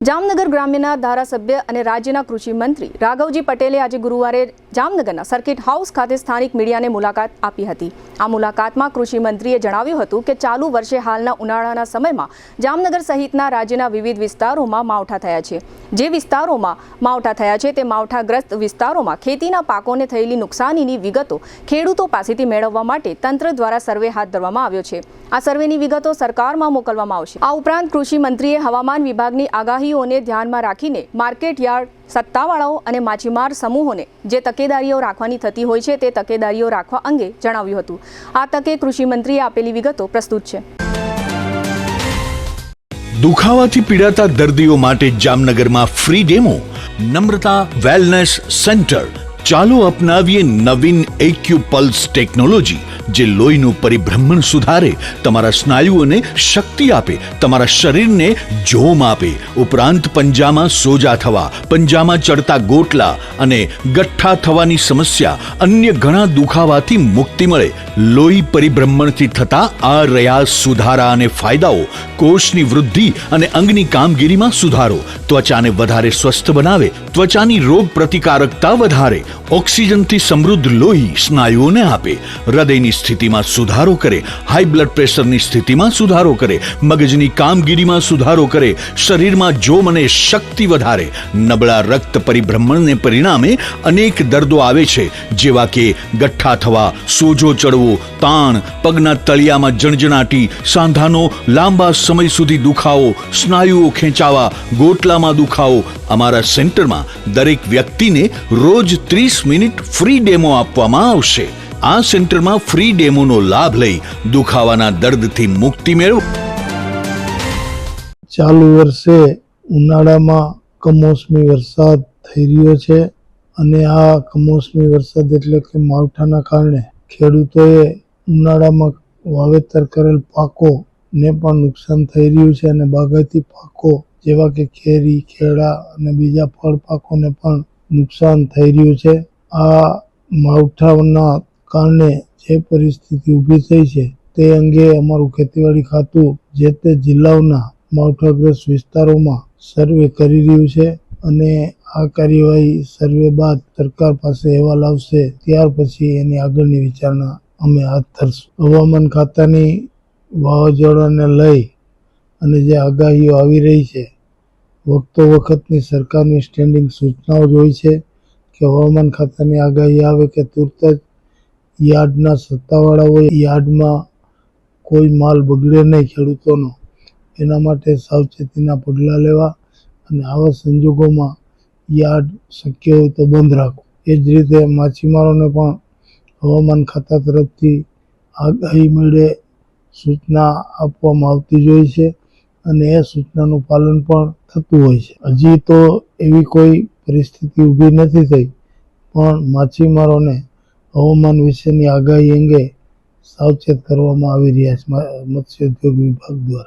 જામનગર ગ્રામ્યના ધારાસભ્ય અને રાજ્યના કૃષિ મંત્રી રાઘવજી પટેલે આજે ગુરુવારે જામનગરના સર્કિટ હાઉસ ખાતે સ્થાનિક મીડિયાને મુલાકાત આપી હતી। આ મુલાકાતમાં કૃષિ મંત્રીએ જણાવ્યું હતું કે ચાલુ વર્ષે હાલના ઉનાળાના સમયમાં જામનગર સહિતના રાજ્યના વિવિધ વિસ્તારોમાં માવઠા થયા છે। જે વિસ્તારોમાં માવઠા થયા છે તે માવઠાગ્રસ્ત વિસ્તારોમાં ખેતીના પાકોને થયેલી નુકસાનીની વિગતો ખેડૂતો પાસેથી મેળવવા માટે તંત્ર દ્વારા સર્વે હાથ ધરવામાં આવ્યો છે। આ સર્વેની વિગતો સરકારમાં મોકલવામાં આવશે। આ ઉપરાંત કૃષિ મંત્રીએ હવામાન વિભાગની આગાહીઓને ધ્યાનમાં રાખીને માર્કેટ યાર્ડ સત્તાવાળાઓ અને માછીમાર સમૂહોને જે તકેદારીઓ રાખવાની થતી હોય છે તે તકેદારીઓ રાખવા અંગે જણાવ્યું હતું। આ તકે કૃષિ મંત્રીએ આપેલી વિગતો પ્રસ્તુત છે। દુખાવાથી પીડાતા દર્દીઓ માટે જામનગરમાં ફ્રી ડેમો નમ્રતા વેલનેસ સેન્ટર। ચાલો અપનાવીએ નવીન એક્યુપલ્સ ટેકનોલોજી જે લોહીનું પરિભ્રમણ સુધારે, તમારા સ્નાયુઓને શક્તિ આપે, તમારા શરીરને જોમ આપે, ઉપરાંત પંજામાં સોજા થવા, પંજામાં ચડતા ગોટલા અને ગઠ્ઠા થવાની સમસ્યા, અન્ય ઘણા દુખાવાથી મુક્તિ મળે। લોહી પરિભ્રમણથી થતા આ રહ્યા સુધારા અને ફાયદાઓ કોષની વૃદ્ધિ અને અંગની કામગીરીમાં સુધારો, ત્વચાને વધારે સ્વસ્થ બનાવે, ત્વચાની રોગ પ્રતિકારકતા વધારે, ઓક્સિજનથી સમૃદ્ધ લોહી સ્નાયુઓને આપે, હૃદયની સ્થિતિમાં સુધારો કરે, હાઈ બ્લડ પ્રેશરની સ્થિતિમાં સુધારો કરે, મગજની કામગીરીમાં સુધારો કરે, શરીરમાં જોમ અને શક્તિ વધારે। નબળા રક્ત પરિભ્રમણને પરિણામે અનેક દર્દો આવે છે જેવા કે ગઠ્ઠા થવા, સોજો ચડવો, તાણ, પગના તળિયામાં જણજણાટી, સાંધાનો લાંબા સમય સુધી દુખાવો, સ્નાયુઓ ખેંચાવા, ગોટલામાં દુખાવો। અમારા સેન્ટરમાં દરેક વ્યક્તિને રોજ 30 મિનિટ ફ્રી ડેમો આપવામાં આવશે। આ સેન્ટરમાં ફ્રી ડેમોનો લાભ લઈ દુખાવાના દર્દથી મુક્તિ મેળવો। ચાલુ વર્ષે ઉનાળામાં કમોસમી વરસાદ થઈ રહ્યો છે અને આ કમોસમી વરસાદ એટલે કે માવઠાના કારણે ખેડૂતોએ ઉનાળામાં વાવેતર કરેલ પાકોને પણ નુકસાન થઈ રહ્યું છે અને બાગાયતી પાકો જેવા કે કેરી, કેળા અને બીજા ફળ પાકોને પણ નુકસાન થઈ રહ્યું છે। આ માવઠાના કારણે જે પરિસ્થિતિ ઊભી થઈ છે તે અંગે અમારું ખેતીવાડી ખાતું જે તે જિલ્લાઓના માવઠાગ્રસ્ત વિસ્તારોમાં સર્વે કરી રહ્યું છે અને આ કાર્યવાહી સર્વે બાદ સરકાર પાસે અહેવાલ આવશે ત્યાર પછી એની આગળની વિચારણા અમે હાથ ધરશું। હવામાન ખાતાની વાવાઝોડાને લઈ અને જે આગાહીઓ આવી રહી છે, વખતો વખતની સરકારની સ્ટેન્ડિંગ સૂચનાઓ જ હોય છે કે હવામાન ખાતાની આગાહી આવે કે તુરત જ યાર્ડના સત્તાવાળાઓએ યાર્ડમાં કોઈ માલ બગડે નહીં ખેડૂતોનો, એના માટે સાવચેતીના પગલાં લેવા અને આવા સંજોગોમાં યાર્ડ શક્ય હોય તો બંધ રાખો। એ જ રીતે માછીમારોને પણ હવામાન ખાતા તરફથી આગાહી મળે સૂચના આપવામાં આવતી જ હોય છે અને એ સૂચનાનું પાલન પણ થતું હોય છે। હજી તો એવી કોઈ પરિસ્થિતિ ઊભી નથી થઈ, પણ માછીમારોને હવામાન વિશેની આગાહી અંગે સાવચેત કરવામાં આવી રહ્યા છે મત્સ્યોદ્યોગ વિભાગ દ્વારા।